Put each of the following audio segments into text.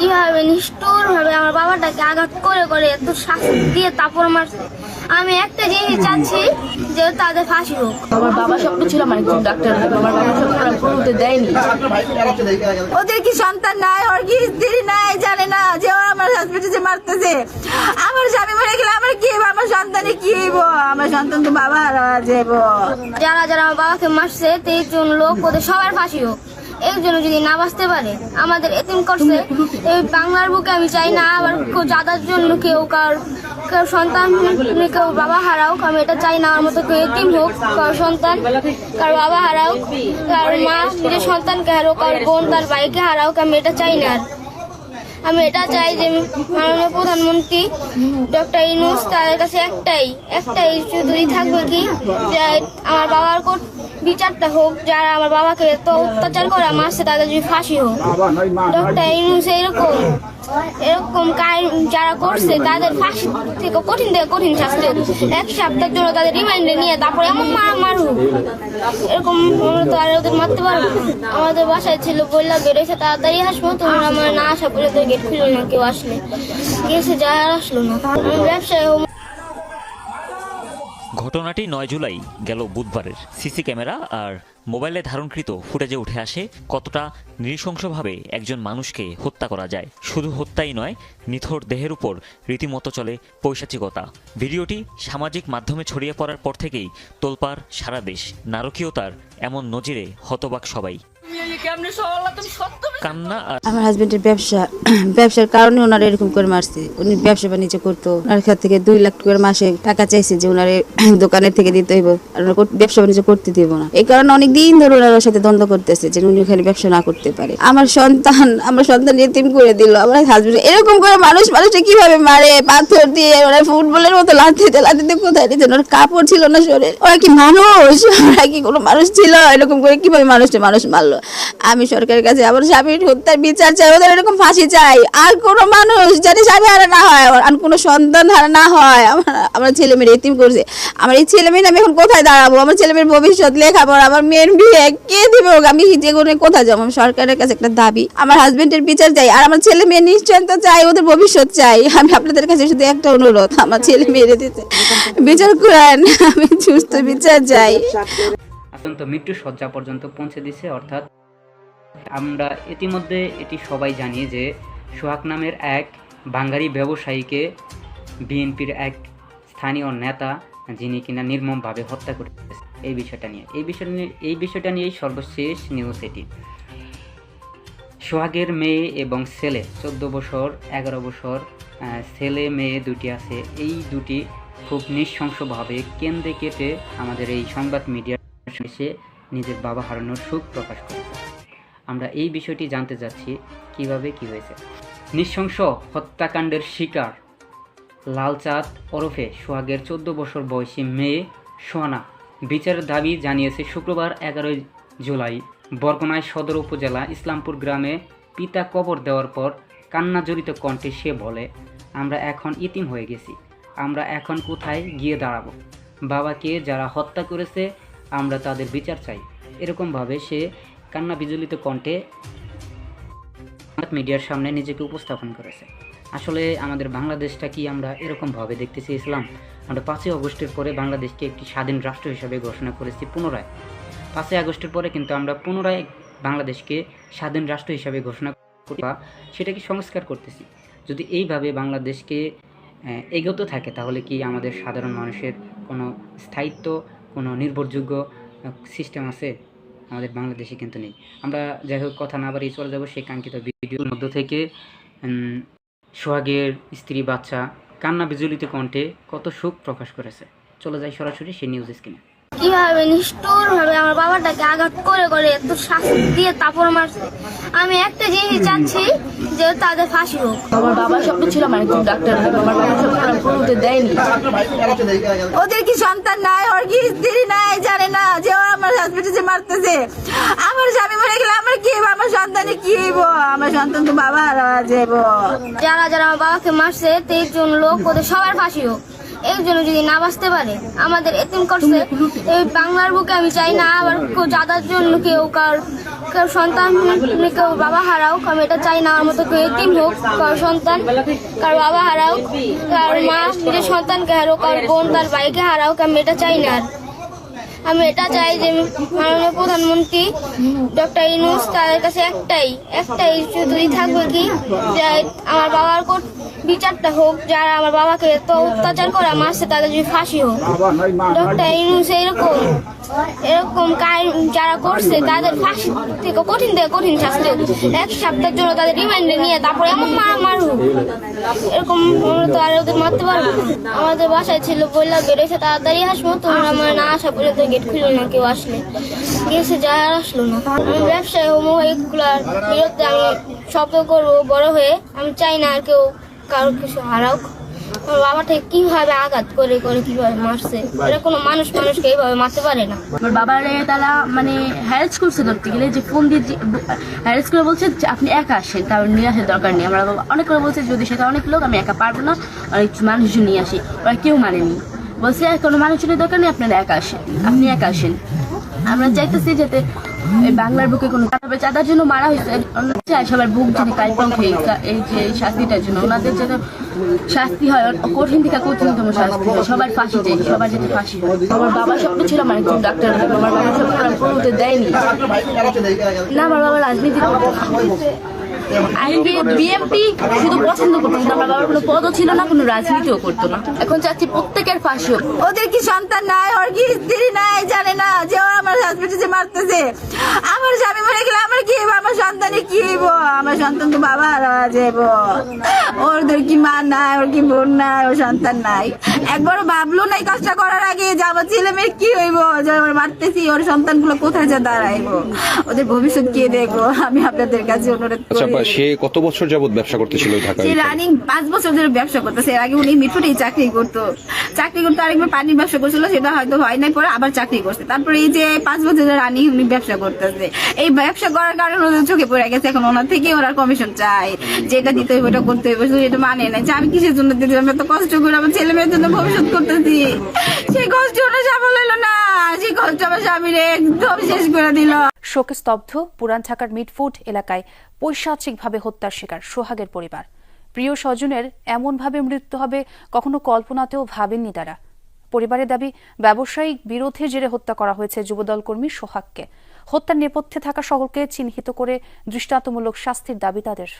কিভাবে নিষ্ঠুর ভাবে আমার বাবাটাকে আঘাত করে করে এত শাস্তি দিয়ে তারপর মারছে। আমি একটা জিনিস চাচ্ছি যে তাদের ফাঁসি হোক। আমার বাবা স্বপ্ন ছিল আমার একজন ডাক্তার হবে। আমার বাবা স্বপ্ন পূরণ হতে দেয়নি। ওদের কি সন্তান নাই, ওর কি স্ত্রী নাই, জানে না যে ওর আমার হাজবেন্ডে যে মারতেছে। আমার স্বামী মরে গেলে আমার কি হইব, আমার সন্তানে কি হইব, আমার সন্তান তো বাবা হারা যাব। যারা যারা আমার বাবাকে মারছে 23 জন লোক, ওদের সবার ফাঁসি হোক। একজন যদি না বাঁচতে পারে, আমাদের এতিম করছে এই বাংলার বুকে। আমি চাই না আবার যাদের জন্য কেউ কেউ সন্তান কেউ বাবা হারাওক। আমি এটা চাই না আমার মতো কেউ এতিম হোক, কারো সন্তান কারো বাবা হারাওক, কারো মা নিজের সন্তানকে হারাওক, কারো বোন তার ভাইকে হারাওক। আমি এটা চাই না। আমি এটা চাই যে মাননীয় প্রধানমন্ত্রী ডক্টর ইউনূস তাদের কাছে একটাই শুধুই থাকবে কি যে আমার বাবার বিচারটা হোক। যারা আমার বাবাকে এত অত্যাচার করে মারছে তাদের যদি ফাঁসি হোক। ডক্টর ইউনূস এরকম যারা করছে তাদের ফাঁসি থেকে কঠিন শাস্তি হোক। 1 সপ্তাহের জন্য তাদের রিমাইন্ডে নিয়ে তারপরে এমন মারুক। এরকম আমরা তো আর ওদের মারতে পারবো না। আমাদের বাসায় ছিল বললা বেরোয়েছে তাড়াতাড়ি আসবো, তোমরা আমার না আসা বলে তো গেট খুললো না, কেউ আসলে গেছে যা আর আসলো না। আমি ব্যবসায় ঘটনাটি 9 জুলাই গেল বুধবারের। সিসি ক্যামেরা আর মোবাইলে ধারণকৃত ফুটেজে উঠে আসে কতটা নৃশংসভাবে একজন মানুষকে হত্যা করা যায়। শুধু হত্যাই নয়, নিথর দেহের উপর রীতিমতো চলে পৈশাচিকতা। ভিডিওটি সামাজিক মাধ্যমে ছড়িয়ে পড়ার পর থেকেই তোলপাড় সারা দেশ। নারকীয়তার এমন নজিরে হতবাক সবাই। কান্না আর আমার হাজবেন্ডের ব্যবসার কারণে ওনারা এরকম করে মারছে। উনি ব্যবসা বাণিজ্য করতো, ওনার কাছ থেকে 2 লাখ টাকার মাসে টাকা চাইছে যে ওনার দোকানের থেকে দিতে হইব, আর ব্যবসা বাণিজ্য করতে দিব না। এই কারণে অনেক দিন ধরে ওনার সাথে দ্বন্দ্ব করতেছে যে উনি ওখানে ব্যবসা না করতে পারে। আমার সন্তান এতিম করে দিল আমার হাজবেন্ড। এরকম করে মানুষকে কিভাবে মারে, পাথর দিয়ে, ওরা ফুটবলের মতো লাথিতে কোথায় দিতে। ওনার কাপড় ছিল না শরীর। ওরা কি মানুষ? ওরা কি কোনো মানুষ ছিল? এরকম করে কিভাবে মানুষ মারলো। আমি সরকারের কাছে আমার স্বামীর হত্যার বিচার চাই, ওদের এরকম ফাঁসি চাই। আর কোনো মানুষ জানি স্বামী হারা না হয়, আর কোনো সন্তান হারা না হয়। আমার ছেলে মেয়ের এতিম করছে। আমার এই ছেলে মেয়ে আমি এখন কোথায় দাঁড়াবো? আমার ছেলে মেয়ের ভবিষ্যৎ, লেখাপড়া, আমার মেয়ের বিয়ে কে দিবে? আমি যে কোনো কোথায় যাবো? আমি সরকারের কাছে একটা দাবি, আমার হাজবেন্ডের বিচার চাই, আর আমার ছেলে মেয়ের নিশ্চয়তা চাই, ওদের ভবিষ্যৎ চাই। আমি আপনাদের কাছে শুধু একটা অনুরোধ, আমার ছেলে মেয়ের দিতে বিচার করেন। আমি সুস্থ বিচার চাই। পর্যন্ত মৃত্যু শয্যা পর্যন্ত পৌঁছে দিছে। অর্থাৎ আমরা ইতিমধ্যে এটি সবাই জানি যে সোহাগ নামের এক বাঙালি ব্যবসায়ীকে বিএনপির এক স্থানীয় নেতা যিনি কিনা নির্মমভাবে হত্যা করেছে। এই বিষয়টা নিয়েই সর্বশেষ নিউজ এটি। সোহাগের মেয়ে এবং ছেলে 14 বছর 11 বছর ছেলে মেয়ে দুটি আছে। এই দুটি খুব নৃশংসভাবে কেন্দ্রে কেটে আমাদের এই সংবাদ মিডিয়ার এসে নিজের বাবা হারানোর শোক প্রকাশ করেছে। আমরা এই বিষয়টি জানতে যাচ্ছি কিভাবে কি হয়েছে। নৃশংস হত্যাকাণ্ডের শিকার লালচাঁদ ওরফে সোহাগের 14 বছর বয়সী মেয়ে সোহানা বিচারের দাবি জানিয়েছে শুক্রবার 11 জুলাই বরগুনা সদর উপজেলা ইসলামপুর গ্রামে পিতা কবর দেওয়ার পর কান্নাজড়িত কণ্ঠে সে বলে, আমরা এখন ইতিম হয়ে গেছি, আমরা এখন কোথায় গিয়ে দাঁড়াবো? বাবাকে যারা হত্যা করেছে আমরা তাদের বিচার চাই। এরকমভাবে সে কান্না বিজলিত কণ্ঠে মিডিয়ার সামনে নিজেকে উপস্থাপন করেছে। আসলে আমাদের বাংলাদেশটা কি আমরা এরকমভাবে দেখতে চেয়েছিলাম? আমরা 5ই আগস্টের পরে বাংলাদেশকে একটি স্বাধীন রাষ্ট্র হিসাবে ঘোষণা করেছি পুনরায়। 5ই আগস্টের পরে কিন্তু আমরা পুনরায় বাংলাদেশকে স্বাধীন রাষ্ট্র হিসাবে ঘোষণা করি, সেটাকে সংস্কার করতেছি। যদি এইভাবে বাংলাদেশকে এগোতে থাকে তাহলে কি আমাদের সাধারণ মানুষের কোনো স্থায়িত্ব, কোনো নির্ভরযোগ্য সিস্টেম আছে? আমাদের বাংলাদেশে কিন্তু নেই। আমরা যাই হোক কথা না বাড়িয়ে চলে যাব সেই কাঙ্ক্ষিত ভিডিওর মধ্য থেকে। সোহাগের স্ত্রী বাচ্চা কান্না বিজলিত কণ্ঠে কত শোক প্রকাশ করেছে। চলে যাই সরাসরি সেই নিউজ স্ক্রিনে। কিভাবে নিষ্ঠুর ভাবে আমার বাবাটাকে আঘাত করে করে এত শাস্তি দিয়ে তারপর মারছে। আমি একটা জিনিস চাচ্ছি যে তাদের ফাঁসি হোক। আমার বাবা স্বপ্ন ছিল আমার একজন ডাক্তার হবে। আমার বাবা স্বপ্ন পূরণ হতে দেয়নি। ওদের কি সন্তান নাই, ওর কি স্ত্রী নাই, জানে না যে ওর আমার হাজবেন্ডে যে মারতেছে। আমার স্বামী মরে গেলে আমার কি হইব, আমার সন্তানে কি হইব, আমার সন্তান তো বাবা হারা যাব। যারা যারা আমার বাবাকে মারছে 23 জন লোক, ওদের সবার ফাঁসি হোক। এর জন্য যদি না বাঁচতে পারে আমাদের এতিম করছে এই বাংলার বুকে আমি চাই না আবার যাদের জন্য কেউ কার সন্তান কেউ বাবা হারাও আমি এটা চাই না। আমার মতো কেউ এতিম হোক, কার সন্তান কার বাবা হারাও, কার মা নিজের সন্তানকে হারাও, কার বোন তার ভাইকে হারাও, আমি এটা চাই না। আমি এটা চাই যে মাননীয় প্রধানমন্ত্রী ডক্টর ইউনূস তাদের কাছে একটাই যদি থাকবে কি যে আমার বাবার বিচারটা হোক, যারা আমার বাবাকে এত অত্যাচার করে মারছে তাদের যদি ফাঁসি হোক। ডক্টর ইউনূস এরকম যারা করছে তাদের ফাঁসি থেকে কঠিন শাস্তি হোক। 1 সপ্তাহের জন্য তাদের রিমান্ডে নিয়ে তারপরে এমন মারুক, এরকম আমরা তো আর ওদের মারতে পারবো না। আমাদের বাসায় ছিল বললা বেরোয়েছে তাড়াতাড়ি আসবো, তোমরা আমার না আসা পর্যন্ত গেট খুললো না, কেউ আসলে গেছে যা আর আসলো না। আমি ব্যবসায় হবো, এগুলার বিরুদ্ধে আমি শব্দ করবো বড় হয়ে। আমি চাই না আর কেউ কারো কিছু হারাক। আমার বাবাটা কিভাবে আঘাত করে কিভাবে মারছে, এটা কোনো মানুষকে এইভাবে মারতে পারে না। আমার বাবারে তারা মানে হ্যারেস করছে ধরতে গেলে, যে ফোন দিয়ে হ্যারেস করে বলছে যে আপনি একা আসেন, তার নিয়ে আসার দরকার নেই। আমার বাবা অনেক করে বলছে যদি সেটা অনেক লোক আমি একা পারবো না, অনেক মানুষজন নিয়ে আসি, ওরা কেউ মানেনি। বলছে কোনো মানুষজনের দরকার নেই, আপনারা আপনি একা আসেন। আমরা চাইতেছি যাতে এই বাংলার বুকে কোনো চাঁদার জন্য মারা হয়েছে চাই সবার বুক যেন কালপঙ্ক এই যে শাস্তিটার জন্য ওনাদের যেন শাস্তি হয়, কঠিন থেকে কঠিনতম শাস্তি হয়, সবার ফাঁসি চাই, সবার যাতে ফাঁসি হয়। আমার বাবার স্বপ্ন ছিল আমার একজন ডাক্তার হবে, আমার বাবার স্বপ্ন কোনো হতে দেয়নি না। আমার বাবা রাজনীতি বিএমপি শুধু পছন্দ করতো না, আমার বাবার কোনো পদও ছিল না, কোনো রাজনীতিও করতো না। এখন চাচ্ছি প্রত্যেকের ফাঁসি হোক। ওদের কি সন্তান নাই, ওর কি স্ত্রী নাই, জানে না যে ও আমার হাজবেন্ডে যে মারতেছে। আমার স্বামী মরে গেলে আমার কি হইব, আমার সন্তানে কি হইব, আমার সন্তান তো বাবা হারা যাব। ওদের কি মা নাই, ওর কি বোন নাই, ওর সন্তান নাই। একবারও ভাবলো নাই কাজটা করার আগে যে আমার ছেলে মেয়ের কি হইব, যে ওর মারতেছি, ওর সন্তানগুলো কোথায় যা দাঁড়াইব, ওদের ভবিষ্যৎ কে দেখবো। আমি আপনাদের কাছে অনুরোধ করি। সে কত বছর যাবত ব্যবসা করতেছিল ঢাকায়? সে রানিং 5 বছর ধরে ব্যবসা করতেছে। এর আগে উনি মিঠুরেই চাকরি করতো, আরেকবার পানির ব্যবসা করছিল, সেটা হয়তো হয় নাই, পরে আবার চাকরি করছে। তারপরে এই যে 5 বছর রানিং উনি ব্যবসা করতেছে। এই ব্যবসা করার কারণে ওদের চোখে পড়ে গেছে, এখন ওনার থেকে ওরা কমিশন চাই, যেটা দিতে হইব ওটা করতে হইব। এটা মানে নাই যে আমি কিসের জন্য দিতে, আমি এত কষ্ট করে আমার ছেলে মেয়ের জন্য ভবিষ্যৎ করতেছি, সেই কষ্ট ওটা সফল হইলো না, সেই কষ্ট আমার স্বামীর একদম শেষ করে দিল। শোকে স্তব্ধ পুরান ঢাকার মিটফুট এলাকায় পৈশাচিকভাবে হত্যার শিকার সোহাগের পরিবার। প্রিয় স্বজনের এমনভাবে মৃত্যু হবে কখনো কল্পনাতেও ভাবেননি তারা। পরিবারের দাবি ব্যবসায়িক বিরোধের জেরে হত্যা করা হয়েছে যুবদল কর্মী সোহাগকে। হত্যার নেপথ্যে থাকা সকলকে চিহ্নিত করে দৃষ্টান্তমূলক শাস্তির দাবি তাদের।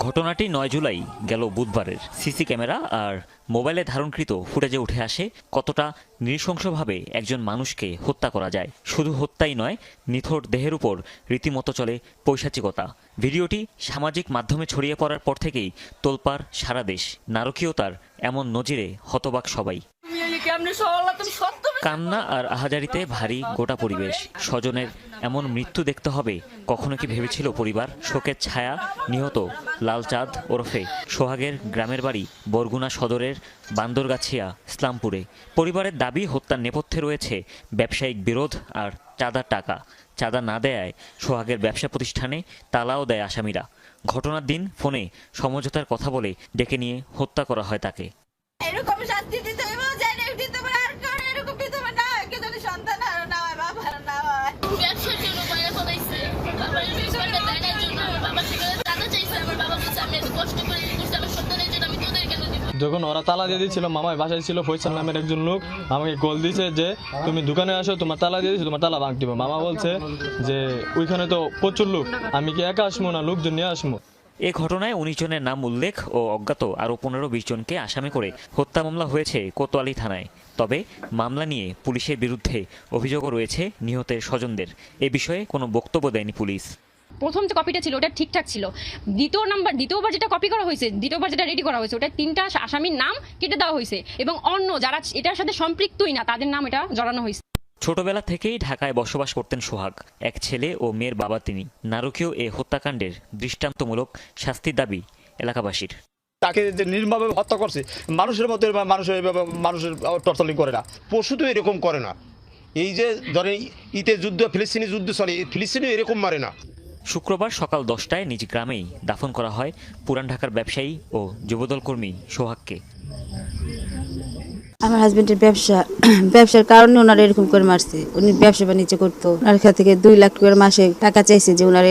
ঘটনাটি 9 জুলাই গেল বুধবারের। সিসি ক্যামেরা আর মোবাইলে ধারণকৃত ফুটেজে উঠে আসে কতটা নৃশংসভাবে একজন মানুষকে হত্যা করা যায়। শুধু হত্যাই নয়, নিথর দেহের উপর রীতিমতো চলে পৈশাচিকতা। ভিডিওটি সামাজিক মাধ্যমে ছড়িয়ে পড়ার পর থেকেই তোলপাড় সারা দেশ। নারকীয়তার এমন নজিরে হতবাক সবাই। কান্না আর আহাজারিতে ভারী গোটা পরিবেশ। স্বজনের এমন মৃত্যু দেখতে হবে কখনো কি ভেবেছিল পরিবার? শোকের ছায়া নিহত লালচাঁদ ওরফে সোহাগের গ্রামের বাড়ি বরগুনা সদরের বান্দরগাছিয়া ইসলামপুরে। পরিবারের দাবি হত্যার নেপথ্যে রয়েছে ব্যবসায়িক বিরোধ আর চাঁদার টাকা। চাঁদা না দেয়ায় সোহাগের ব্যবসা প্রতিষ্ঠানে তালাও দেয় আসামিরা। ঘটনার দিন ফোনে সমঝোতার কথা বলে ডেকে নিয়ে হত্যা করা হয় তাকে। এরকম শাস্তি দিতে হইব, জানেন দিতে পারে আর কারণ এরকম দিতে পারে না, কে জানে সন্তান আর না হয়, বাবা আর না হয়। ব্যবসার জন্য মায়া ফলাইছে, বাবার বিষয়টা দেখার জন্য আমার বাবা সেখানে টাকা চাইছে। আমার বাবা বলছে আমি এত কষ্ট করে করছি আমার সন্তানের জন্য, আমি তোদের কেন দিব? যখন ওরা তালা দিয়ে দিচ্ছিল, মামার বাসায় ছিল ফয়সাল নামের একজন লোক, আমাকে কল দিয়েছে যে তুমি দোকানে আসো, তোমার তালা দিয়ে দিচ্ছি, তোমার তালা ভাঙ দিব। মামা বলছে যে ওইখানে তো প্রচুর লোক, আমি কি একা আসবো না লোকজন নিয়ে আসবো? এ ঘটনায় 19 জনের নাম উল্লেখ ও অজ্ঞাত আরও 15-20 জনকে আসামি করে হত্যা মামলা হয়েছে কোতোয়ালি থানায়। তবে মামলা নিয়ে পুলিশের বিরুদ্ধে অভিযোগও রয়েছে নিহতের স্বজনদের। এ বিষয়ে কোনো বক্তব্য দেয়নি পুলিশ। প্রথম যে কপিটা ছিল ওটা ঠিকঠাক ছিল, দ্বিতীয়বার যেটা কপি করা হয়েছে, দ্বিতীয়বার যেটা রেডি করা হয়েছে, ওটা 3টা আসামির নাম কেটে দেওয়া হয়েছে এবং অন্য যারা এটার সাথে সম্পৃক্তই না তাদের নাম এটা জড়ানো হয়েছে। ছোটবেলা থেকেই ঢাকায় বসবাস করতেন সোহাগ। এক ছেলে ও মেয়ের বাবা তিনি। নারকীয় এ হত্যাকাণ্ডের দৃষ্টান্তমূলক শাস্তির দাবি এলাকাবাসীর। তাকে যে নির্মমভাবে হত্যা করছে, মানুষের মধ্যে মানুষের টর্চারিং করে না, পশু তো এরকম করে না। এই যে ধরেন ইতে যুদ্ধ, ফিলিস্তিনি যুদ্ধ চলে, ফিলিস্তিনি এরকম মারে না। শুক্রবার সকাল 10টায় নিজ গ্রামেই দাফন করা হয় পুরান ঢাকার ব্যবসায়ী ও যুবদল কর্মী সোহাগকে। আমার হাজবেন্ডের ব্যবসার কারণে ওনারা এরকম করে মারছে। উনি ব্যবসা বাণিজ্য করতো, ওনার কাছ থেকে 2 লাখ টাকা মাসে টাকা চাইছে যে ওনার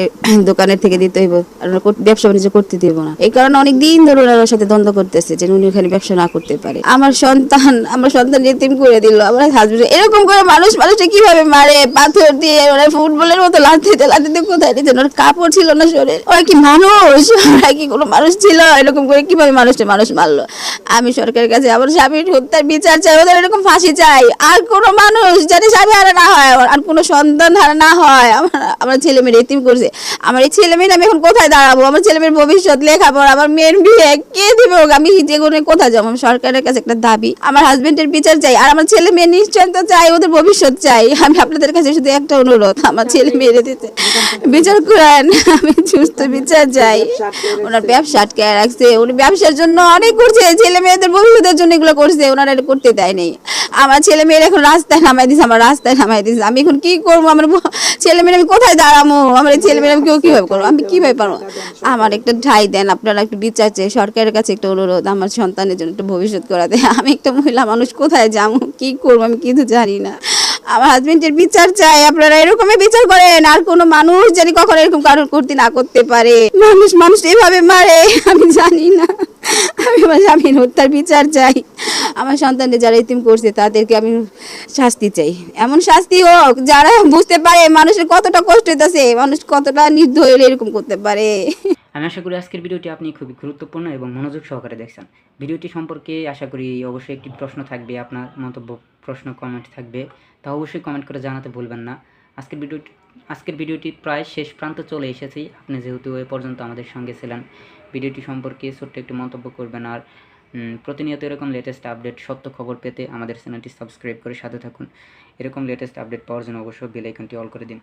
দোকানের থেকে দিতে হইব, আর ব্যবসা বাণিজ্য করতে দিব না। এই কারণে অনেক দিন ধরে ওনার সাথে দ্বন্দ্ব করতেছে যে উনি ওখানে ব্যবসা না করতে পারে। আমার সন্তান এতিম করে দিল। আমার হাজবেন্ড এরকম করে মানুষকে কিভাবে মারে, পাথর দিয়ে, ওরা ফুটবলের মতো লাথিতে কোথায় দিচ্ছে। ওনার কাপড় ছিল না শরীরে। ওরা কি মানুষ? ওরা কি কোনো মানুষ ছিল? এরকম করে কিভাবে মানুষ মারলো? আমি সরকারের কাছে আমার স্বামীর হত্যার বিচার চাই, ওদের এরকম ফাঁসি চাই। আর কোনো মানুষ যাতে স্বামী হারা না হয়, আর কোনো সন্তান হারা না হয়। আমার ছেলে মেয়ে এতিম করছে। আমার এই ছেলে মেয়ে আমি এখন কোথায় দাঁড়াবো? আমার ছেলে মেয়ের ভবিষ্যৎ, লেখাপড়া, আমার মেয়ের বিয়ে কে দিবে? আমি যে কোনো কোথায় যাবো? আমার সরকারের কাছে একটা দাবি, আমার হাজবেন্ডের বিচার চাই, আর আমার ছেলে মেয়ে নিশ্চয়তা চাই, ওদের ভবিষ্যৎ চাই। আমি আপনাদের কাছে শুধু একটা অনুরোধ, আমার ছেলে মেয়েরে দিতে বিচার করেন। আমি সুস্থ বিচার চাই। ওনার ব্যবসা আটকে রাখছে, উনি ব্যবসার জন্য অনেক করছে, ছেলে মেয়েদের ভবিষ্যতের জন্য এগুলো করছে, ওনারা এটা করতে দেয়নি। আমার ছেলে মেয়ের এখন রাস্তায় নামাই দিচ্ছে, আমি এখন কি করবো? আমার ছেলে মেয়ে আমি কোথায় দাঁড়াবো? আমার ছেলে মেয়ে আমি কিভাবে করবো? আমি কিভাবে পারবো? আমার একটা ঠাঁই দেন, আপনারা একটু বিচার চাই, সরকারের কাছে একটা অনুরোধ, আমার সন্তানের জন্য একটা ভবিষ্যৎ করা দেয়। আমি একটা মহিলা মানুষ, কোথায় যাবো, কি করবো আমি কিছু জানি না। আমার হাজবেন্ডের বিচার চাই, আপনারা এরকমই বিচার করেন। আর কোনো মানুষ জানি কখনো এরকম কারণ না করতে পারে। মানুষ এভাবে মারে, আমি জানি না। আমি আমার স্বামীর হত্যার বিচার চাই। আমার সন্তানদের যারা ইতিম করছে তাদেরকে আমি শাস্তি চাই, এমন শাস্তি হোক যারা বুঝতে পারে মানুষের কতটা কষ্ট হইতেছে, মানুষ কতটা নির্দয় হলে এরকম করতে পারে। আমি আশা করি আজকের ভিডিওটি আপনি খুবই গুরুত্বপূর্ণ এবং মনোযোগ সহকারে দেখছেন। ভিডিওটি সম্পর্কে আশা করি অবশ্যই একটি প্রশ্ন থাকবে, আপনার মন্তব্য, প্রশ্ন, কমেন্ট থাকবে, তা অবশ্যই কমেন্ট করে জানাতে ভুলবেন না। আজকের ভিডিওটি প্রায় শেষ প্রান্তে চলে এসেছি। আপনি যেহেতু এ পর্যন্ত আমাদের সঙ্গে ছিলেন, ভিডিওটি সম্পর্কে ছোট্ট একটি মন্তব্য করবেন। আর প্রতিনিয়ত এরকম লেটেস্ট আপডেট, সত্য খবর পেতে আমাদের চ্যানেলটি সাবস্ক্রাইব করে সাথে থাকুন। এরকম লেটেস্ট আপডেট পাওয়ার জন্য অবশ্যই বেল আইকনটি অল করে দিন।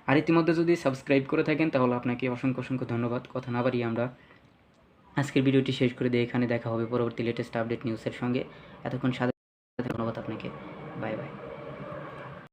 আর ইতিমধ্যে যদি সাবস্ক্রাইব করে থাকেন তাহলে আপনাকে অসংখ্য ধন্যবাদ। কথা না বাড়িয়ে আমরা আজকের ভিডিওটি শেষ করে দিয়ে এখানে দেখা হবে পরবর্তী লেটেস্ট আপডেট নিউজের সঙ্গে। এতক্ষণ সাথে ধন্যবাদ আপনাকে। Bye bye.